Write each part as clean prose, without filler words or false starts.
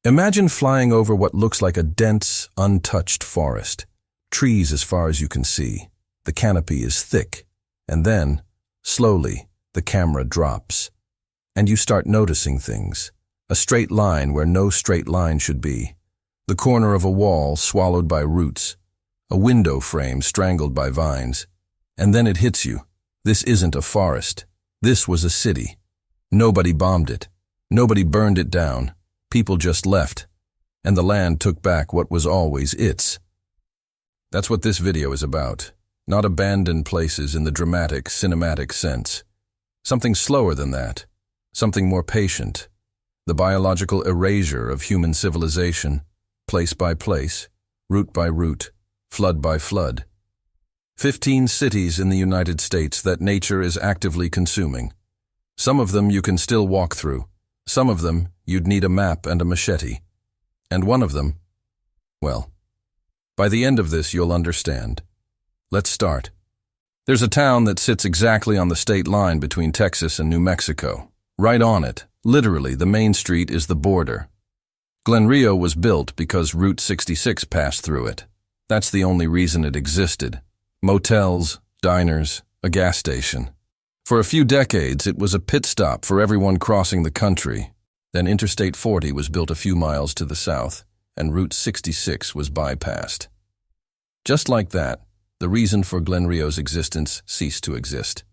Imagine flying over what looks like a dense, untouched forest. Trees as far as you can see. The canopy is thick. And then, slowly, the camera drops. And you start noticing things. A straight line where no straight line should be. The corner of a wall swallowed by roots. A window frame strangled by vines. And then it hits you. This isn't a forest. This was a city. Nobody bombed it. Nobody burned it down. People just left. And the land took back what was always its. That's what this video is about. Not abandoned places in the dramatic, cinematic sense. Something slower than that. Something more patient. The biological erasure of human civilization, place by place, route by route, flood by flood. 15 cities in the United States that nature is actively consuming. Some of them you can still walk through. Some of them you'd need a map and a machete. And one of them, well, by the end of this you'll understand. Let's start. There's a town that sits exactly on the state line between Texas and New Mexico. Right on it, literally, the main street is the border. Glen Rio was built because Route 66 passed through it. That's the only reason it existed. Motels, diners, a gas station. For a few decades, it was a pit stop for everyone crossing the country. Then Interstate 40 was built a few miles to the south, and Route 66 was bypassed. Just like that, the reason for Glen Rio's existence ceased to exist.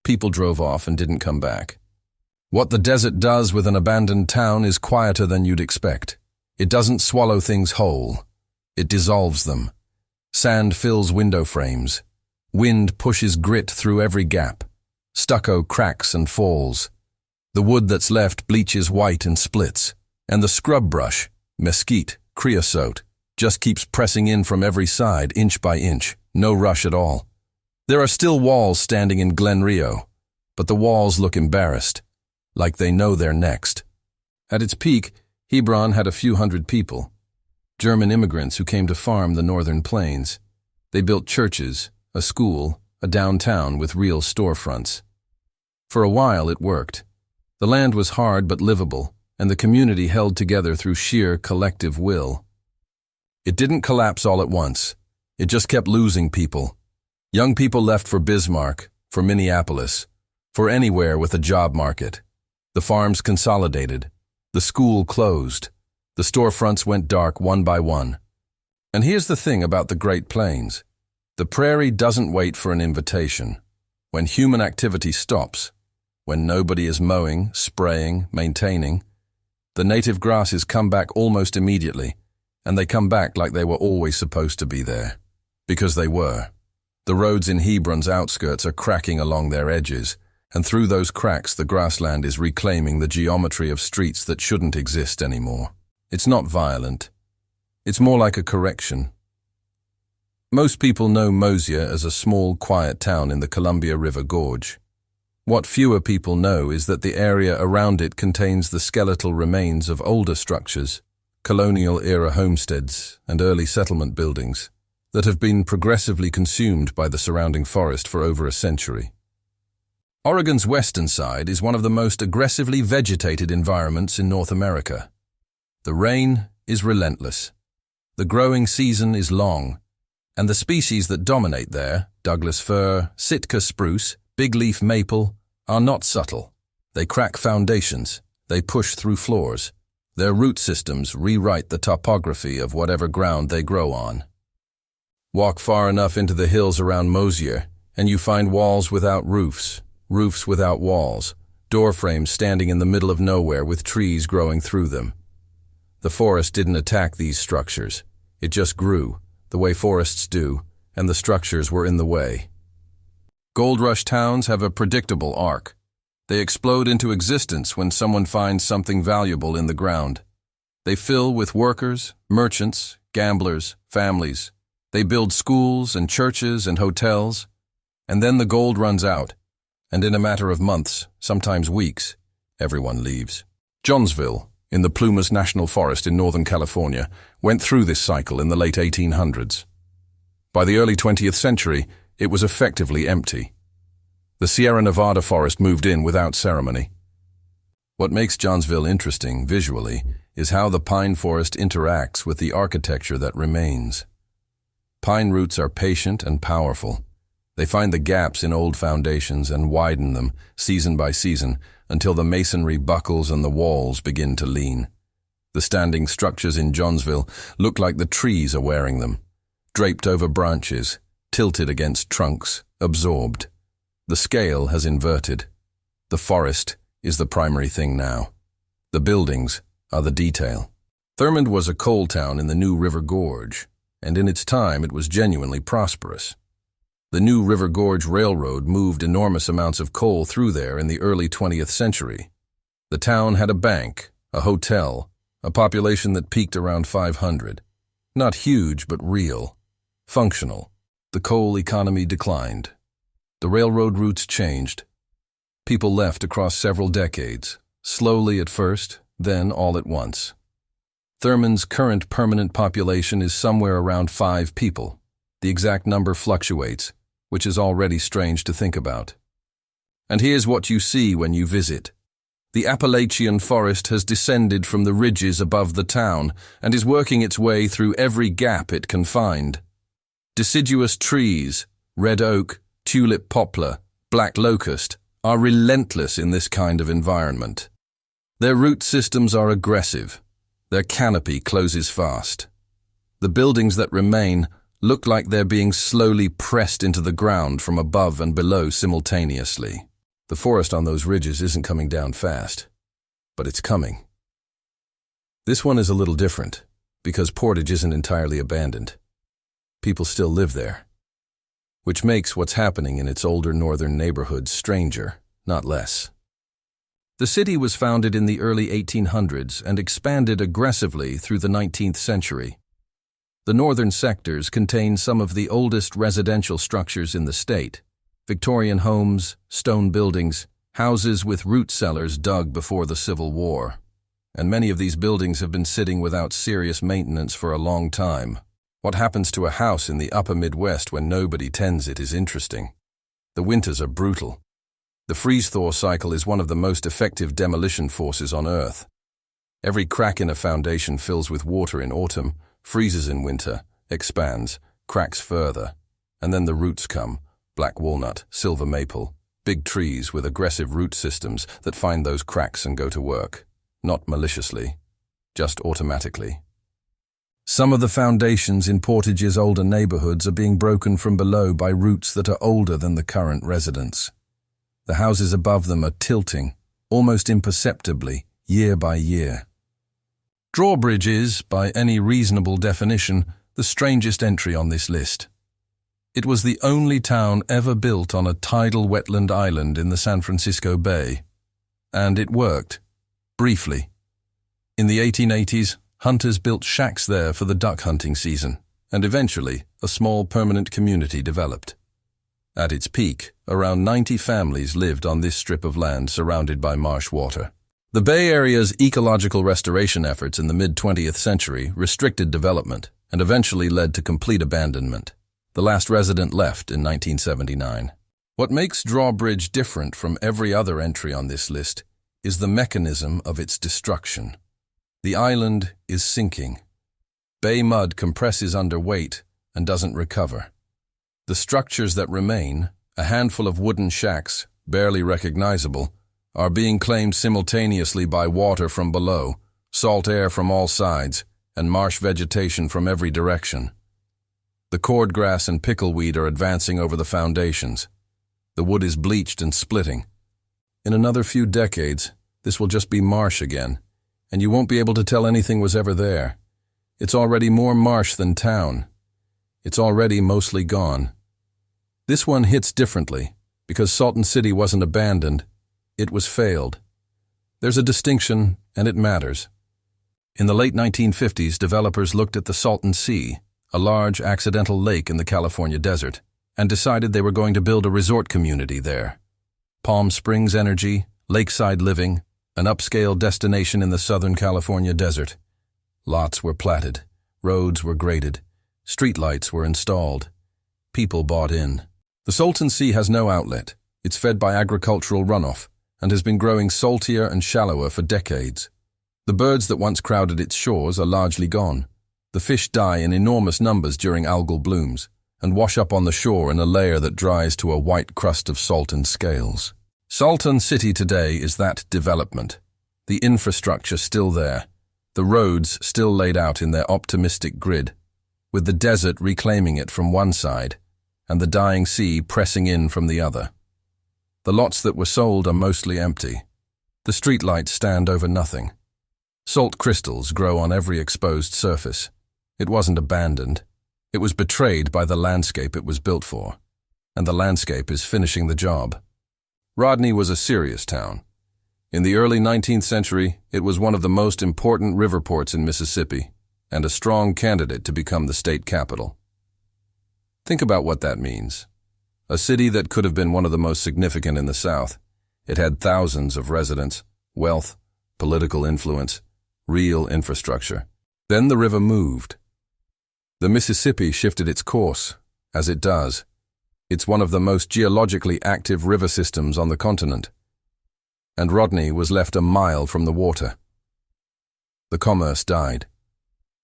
People drove off and didn't come back. What the desert does with an abandoned town is quieter than you'd expect. It doesn't swallow things whole. It dissolves them. Sand fills window frames. Wind pushes grit through every gap. Stucco cracks and falls. The wood that's left bleaches white and splits. And the scrub brush, mesquite, creosote, just keeps pressing in from every side, inch by inch. No rush at all. There are still walls standing in Glen Rio, but the walls look embarrassed, like they know they're next. At its peak, Hebron had a few hundred people. German immigrants who came to farm the northern plains. They built churches, a school, a downtown with real storefronts. For a while it worked. The land was hard but livable, and the community held together through sheer collective will. It didn't collapse all at once. It just kept losing people. Young people left for Bismarck, for Minneapolis, for anywhere with a job market. The farms consolidated. The school closed. The storefronts went dark one by one. And here's the thing about the Great Plains. The prairie doesn't wait for an invitation. When human activity stops, when nobody is mowing, spraying, maintaining, the native grasses come back almost immediately, and they come back like they were always supposed to be there. Because they were. The roads in Hebron's outskirts are cracking along their edges, and through those cracks the grassland is reclaiming the geometry of streets that shouldn't exist anymore. It's not violent. It's more like a correction. Most people know Mosier as a small, quiet town in the Columbia River Gorge. What fewer people know is that the area around it contains the skeletal remains of older structures, colonial-era homesteads and early settlement buildings, that have been progressively consumed by the surrounding forest for over a century. Oregon's western side is one of the most aggressively vegetated environments in North America. The rain is relentless. The growing season is long, and the species that dominate there, Douglas fir, Sitka spruce, big-leaf maple, are not subtle. They crack foundations. They push through floors. Their root systems rewrite the topography of whatever ground they grow on. Walk far enough into the hills around Mosier, and you find walls without roofs, roofs without walls, door frames standing in the middle of nowhere with trees growing through them. The forest didn't attack these structures. It just grew, the way forests do, and the structures were in the way. Gold rush towns have a predictable arc. They explode into existence when someone finds something valuable in the ground. They fill with workers, merchants, gamblers, families. They build schools and churches and hotels, and then the gold runs out, and in a matter of months, sometimes weeks, everyone leaves. Johnsville, in the Plumas National Forest in Northern California, went through this cycle in the late 1800s. By the early 20th century, it was effectively empty. The Sierra Nevada forest moved in without ceremony. What makes Johnsville interesting, visually, is how the pine forest interacts with the architecture that remains. Pine roots are patient and powerful. They find the gaps in old foundations and widen them, season by season, until the masonry buckles and the walls begin to lean. The standing structures in Johnsville look like the trees are wearing them, draped over branches, tilted against trunks, absorbed. The scale has inverted. The forest is the primary thing now. The buildings are the detail. Thurmond was a coal town in the New River Gorge, and in its time it was genuinely prosperous. The New River Gorge Railroad moved enormous amounts of coal through there in the early 20th century. The town had a bank, a hotel, a population that peaked around 500. Not huge, but real. Functional. The coal economy declined. The railroad routes changed. People left across several decades, slowly at first, then all at once. Thurmond's current permanent population is somewhere around 5 people. The exact number fluctuates, which is already strange to think about. And here's what you see when you visit. The Appalachian forest has descended from the ridges above the town and is working its way through every gap it can find. Deciduous trees, red oak, tulip poplar, black locust, are relentless in this kind of environment. Their root systems are aggressive. Their canopy closes fast. The buildings that remain look like they're being slowly pressed into the ground from above and below simultaneously. The forest on those ridges isn't coming down fast, but it's coming. This one is a little different, because Portage isn't entirely abandoned. People still live there, which makes what's happening in its older northern neighborhoods stranger, not less. The city was founded in the early 1800s and expanded aggressively through the 19th century. The northern sectors contain some of the oldest residential structures in the state: Victorian homes, stone buildings, houses with root cellars dug before the Civil War. And many of these buildings have been sitting without serious maintenance for a long time. What happens to a house in the upper Midwest when nobody tends it is interesting. The winters are brutal. The freeze-thaw cycle is one of the most effective demolition forces on Earth. Every crack in a foundation fills with water in autumn, freezes in winter, expands, cracks further, and then the roots come: black walnut, silver maple, big trees with aggressive root systems that find those cracks and go to work, not maliciously, just automatically. Some of the foundations in Portage's older neighborhoods are being broken from below by roots that are older than the current residents. The houses above them are tilting, almost imperceptibly, year by year. Drawbridge is, by any reasonable definition, the strangest entry on this list. It was the only town ever built on a tidal wetland island in the San Francisco Bay. And it worked. Briefly. In the 1880s, hunters built shacks there for the duck hunting season, and eventually a small permanent community developed. At its peak, around 90 families lived on this strip of land surrounded by marsh water. The Bay Area's ecological restoration efforts in the mid-20th century restricted development and eventually led to complete abandonment. The last resident left in 1979. What makes Drawbridge different from every other entry on this list is the mechanism of its destruction. The island is sinking. Bay mud compresses under weight and doesn't recover. The structures that remain, a handful of wooden shacks, barely recognizable, are being claimed simultaneously by water from below, salt air from all sides, and marsh vegetation from every direction. The cordgrass and pickleweed are advancing over the foundations. The wood is bleached and splitting. In another few decades, this will just be marsh again, and you won't be able to tell anything was ever there. It's already more marsh than town. It's already mostly gone. This one hits differently, because Salton City wasn't abandoned, it was failed. There's a distinction, and it matters. In the late 1950s, developers looked at the Salton Sea, a large accidental lake in the California desert, and decided they were going to build a resort community there. Palm Springs Energy, lakeside living, an upscale destination in the Southern California desert. Lots were platted, roads were graded, streetlights were installed. People bought in. The Salton Sea has no outlet. It's fed by agricultural runoff, and has been growing saltier and shallower for decades. The birds that once crowded its shores are largely gone. The fish die in enormous numbers during algal blooms and wash up on the shore in a layer that dries to a white crust of salt and scales. Salton City today is that development. The infrastructure still there, the roads still laid out in their optimistic grid, with the desert reclaiming it from one side and the dying sea pressing in from the other. The lots that were sold are mostly empty. The streetlights stand over nothing. Salt crystals grow on every exposed surface. It wasn't abandoned. It was betrayed by the landscape it was built for, and the landscape is finishing the job. Rodney was a serious town. In the early 19th century, it was one of the most important river ports in Mississippi, and a strong candidate to become the state capital. Think about what that means. A city that could have been one of the most significant in the South. It had thousands of residents, wealth, political influence, real infrastructure. Then the river moved. The Mississippi shifted its course, as it does. It's one of the most geologically active river systems on the continent. And Rodney was left a mile from the water. The commerce died.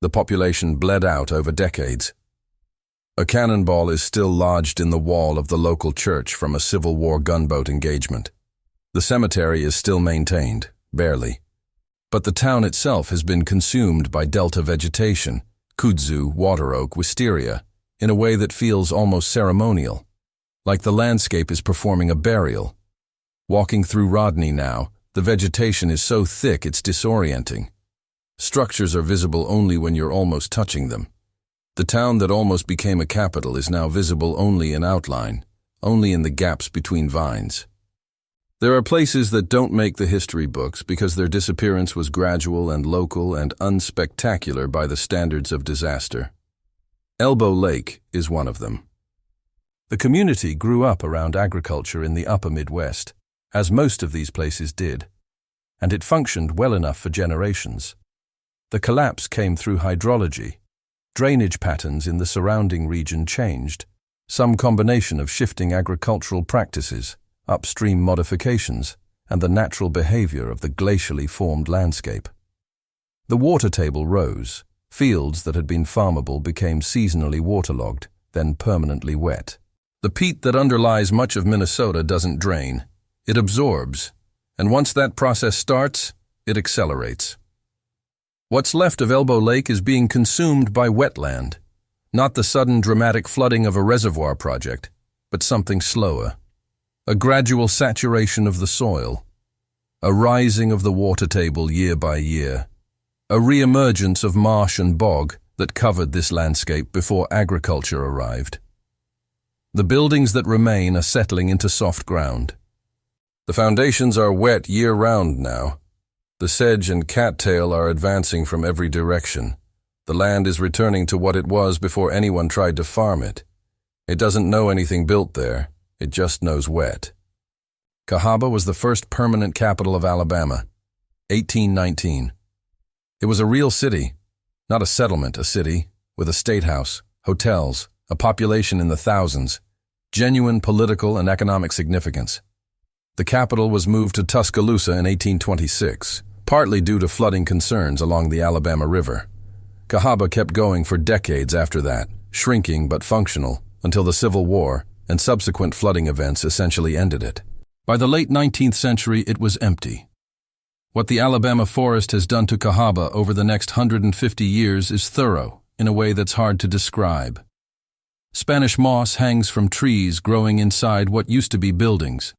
The population bled out over decades. A cannonball is still lodged in the wall of the local church from a Civil War gunboat engagement. The cemetery is still maintained, barely. But the town itself has been consumed by delta vegetation, kudzu, water oak, wisteria, in a way that feels almost ceremonial, like the landscape is performing a burial. Walking through Rodney now, the vegetation is so thick it's disorienting. Structures are visible only when you're almost touching them. The town that almost became a capital is now visible only in outline, only in the gaps between vines. There are places that don't make the history books because their disappearance was gradual and local and unspectacular by the standards of disaster. Elbow Lake is one of them. The community grew up around agriculture in the upper Midwest, as most of these places did, and it functioned well enough for generations. The collapse came through hydrology. Drainage patterns in the surrounding region changed, some combination of shifting agricultural practices, upstream modifications, and the natural behavior of the glacially formed landscape. The water table rose. Fields that had been farmable became seasonally waterlogged, then permanently wet. The peat that underlies much of Minnesota doesn't drain. It absorbs, and once that process starts, it accelerates. What's left of Elbow Lake is being consumed by wetland, not the sudden dramatic flooding of a reservoir project, but something slower. A gradual saturation of the soil, a rising of the water table year by year, a re-emergence of marsh and bog that covered this landscape before agriculture arrived. The buildings that remain are settling into soft ground. The foundations are wet year-round now. The sedge and cattail are advancing from every direction. The land is returning to what it was before anyone tried to farm it. It doesn't know anything built there. It just knows wet. Cahaba was the first permanent capital of Alabama, 1819. It was a real city, not a settlement, a city, with a state house, hotels, a population in the thousands, genuine political and economic significance. The capital was moved to Tuscaloosa in 1826, partly due to flooding concerns along the Alabama River. Cahaba kept going for decades after that, shrinking but functional, until the Civil War and subsequent flooding events essentially ended it. By the late 19th century, it was empty. What the Alabama forest has done to Cahaba over the next 150 years is thorough, in a way that's hard to describe. Spanish moss hangs from trees growing inside what used to be buildings.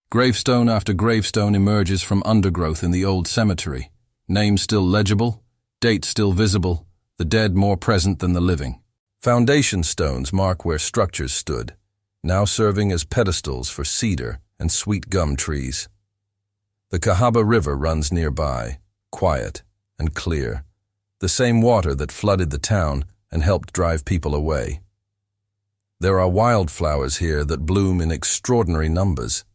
Gravestone after gravestone emerges from undergrowth in the old cemetery. Names still legible, dates still visible, the dead more present than the living. Foundation stones mark where structures stood, now serving as pedestals for cedar and sweet gum trees. The Cahaba River runs nearby, quiet and clear, the same water that flooded the town and helped drive people away. There are wildflowers here that bloom in extraordinary numbers.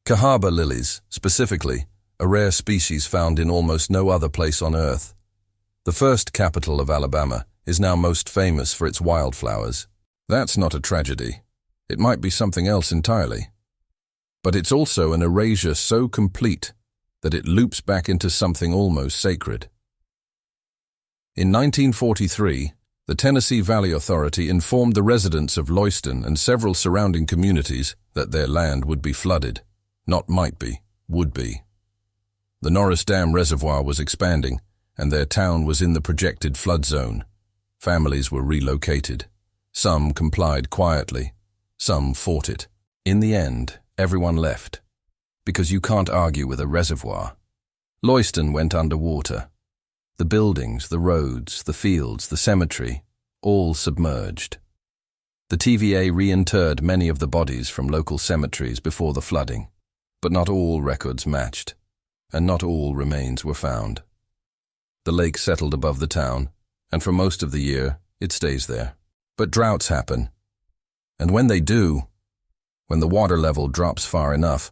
Cahaba lilies, specifically, a rare species found in almost no other place on Earth. The first capital of Alabama is now most famous for its wildflowers. That's not a tragedy. It might be something else entirely. but it's also an erasure so complete that it loops back into something almost sacred. In 1943, the Tennessee Valley Authority informed the residents of Lewiston and several surrounding communities that their land would be flooded. Not might be, would be. The Norris Dam Reservoir was expanding, and their town was in the projected flood zone. Families were relocated. Some complied quietly. Some fought it. In the end, everyone left, because you can't argue with a reservoir. Lewiston went underwater. The buildings, the roads, the fields, the cemetery, all submerged. The TVA reinterred many of the bodies from local cemeteries before the flooding, but not all records matched, and not all remains were found. The lake settled above the town, and for most of the year, it stays there. But droughts happen, and when they do, when the water level drops far enough,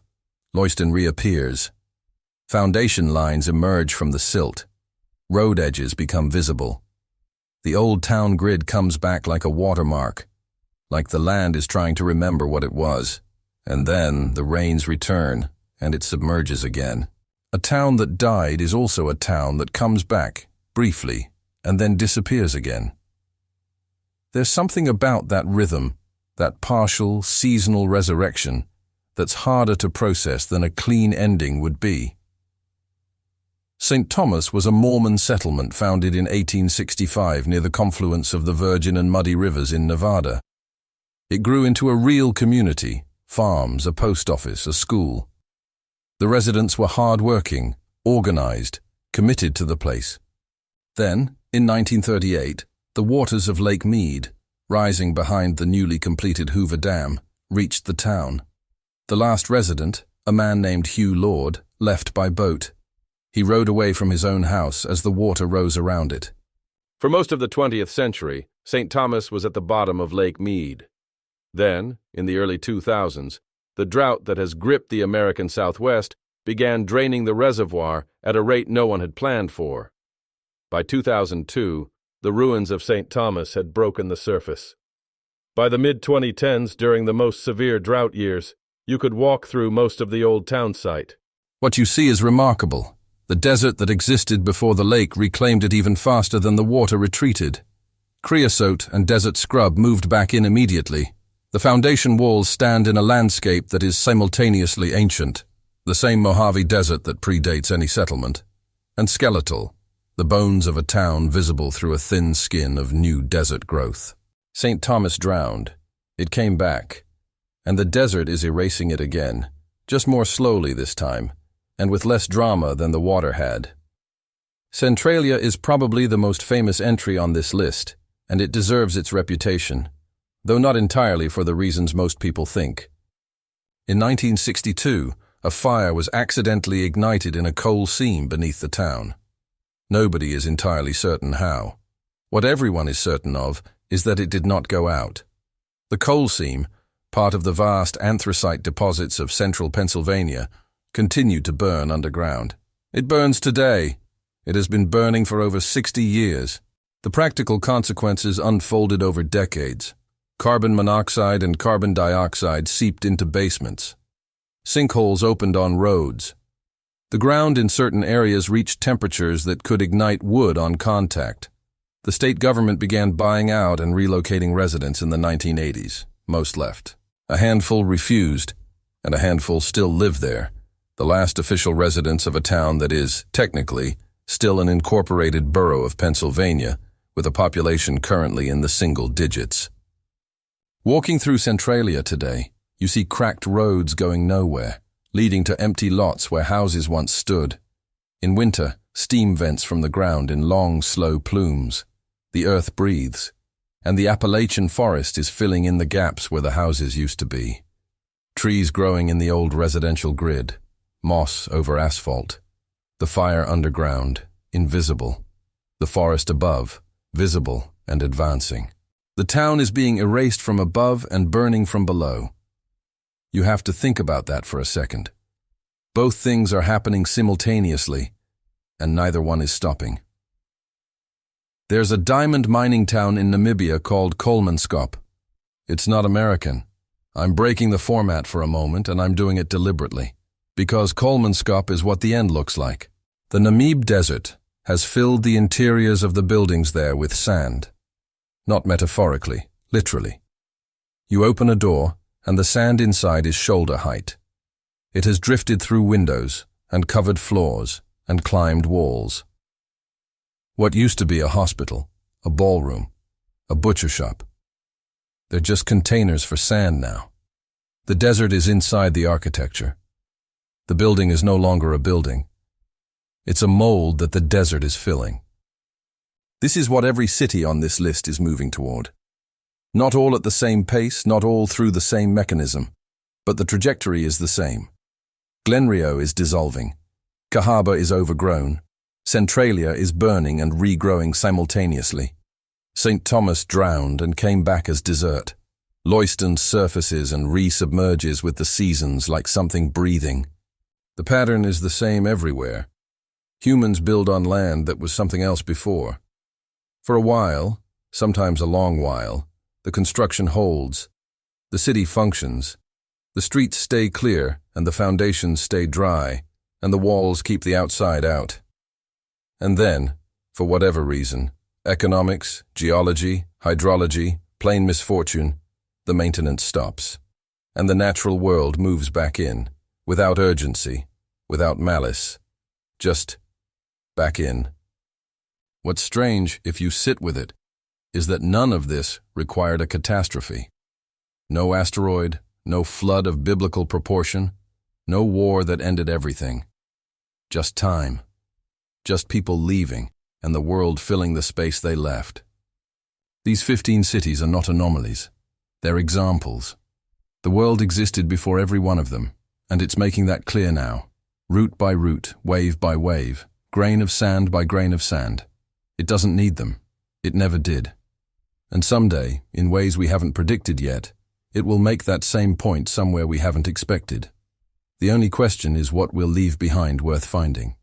Lewiston reappears. Foundation lines emerge from the silt. Road edges become visible. The old town grid comes back like a watermark, like the land is trying to remember what it was. And then the rains return, and it submerges again. A town that died is also a town that comes back, briefly, and then disappears again. There's something about that rhythm, that partial, seasonal resurrection, that's harder to process than a clean ending would be. St. Thomas was a Mormon settlement founded in 1865 near the confluence of the Virgin and Muddy Rivers in Nevada. It grew into a real community, farms, a post office, a school. The residents were hard-working, organized, committed to the place. Then, in 1938, the waters of Lake Mead, rising behind the newly completed Hoover Dam, reached the town. The last resident, a man named Hugh Lord, left by boat. He rowed away from his own house as the water rose around it. For most of the 20th century, St. Thomas was at the bottom of Lake Mead. Then, in the early 2000s, the drought that has gripped the American Southwest began draining the reservoir at a rate no one had planned for. By 2002, the ruins of St. Thomas had broken the surface. By the mid-2010s, during the most severe drought years, you could walk through most of the old town site. What you see is remarkable. The desert that existed before the lake reclaimed it even faster than the water retreated. Creosote and desert scrub moved back in immediately. The foundation walls stand in a landscape that is simultaneously ancient, the same Mojave Desert that predates any settlement, and skeletal, the bones of a town visible through a thin skin of new desert growth. St. Thomas drowned. It came back, and the desert is erasing it again, just more slowly this time, and with less drama than the water had. Centralia is probably the most famous entry on this list, and it deserves its reputation, though not entirely for the reasons most people think. In 1962, a fire was accidentally ignited in a coal seam beneath the town. Nobody is entirely certain how. What everyone is certain of is that it did not go out. The coal seam, part of the vast anthracite deposits of central Pennsylvania, continued to burn underground. It burns today. It has been burning for over 60 years. The practical consequences unfolded over decades. Carbon monoxide and carbon dioxide seeped into basements. Sinkholes opened on roads. The ground in certain areas reached temperatures that could ignite wood on contact. The state government began buying out and relocating residents in the 1980s. Most left. A handful refused, and a handful still live there, the last official residents of a town that is, technically, still an incorporated borough of Pennsylvania, with a population currently in the single digits. Walking through Centralia today, you see cracked roads going nowhere, leading to empty lots where houses once stood. In winter, steam vents from the ground in long, slow plumes. The earth breathes, and the Appalachian forest is filling in the gaps where the houses used to be. Trees growing in the old residential grid, moss over asphalt. The fire underground, invisible. The forest above, visible and advancing. The town is being erased from above and burning from below. You have to think about that for a second. Both things are happening simultaneously, and neither one is stopping. There's a diamond mining town in Namibia called Kolmanskop. It's not American. I'm breaking the format for a moment, and I'm doing it deliberately, because Kolmanskop is what the end looks like. The Namib Desert has filled the interiors of the buildings there with sand. Not metaphorically, literally. You open a door, and the sand inside is shoulder height. It has drifted through windows, and covered floors, and climbed walls. What used to be a hospital, a ballroom, a butcher shop. They're just containers for sand now. The desert is inside the architecture. The building is no longer a building. It's a mold that the desert is filling. This is what every city on this list is moving toward. Not all at the same pace, not all through the same mechanism, but the trajectory is the same. Glenrio is dissolving. Cahaba is overgrown. Centralia is burning and regrowing simultaneously. St. Thomas drowned and came back as desert. Leuston surfaces and resubmerges with the seasons like something breathing. The pattern is the same everywhere. Humans build on land that was something else before. For a while, sometimes a long while, the construction holds. The city functions. The streets stay clear and the foundations stay dry, and the walls keep the outside out. And then, for whatever reason, economics, geology, hydrology, plain misfortune, the maintenance stops, and the natural world moves back in, without urgency, without malice, just back in. What's strange, if you sit with it, is that none of this required a catastrophe. No asteroid, no flood of biblical proportion, no war that ended everything. Just time. Just people leaving, and the world filling the space they left. These 15 cities are not anomalies. They're examples. The world existed before every one of them, and it's making that clear now. Root by root, wave by wave, grain of sand by grain of sand. It doesn't need them. It never did. And someday, in ways we haven't predicted yet, it will make that same point somewhere we haven't expected. The only question is what we'll leave behind worth finding.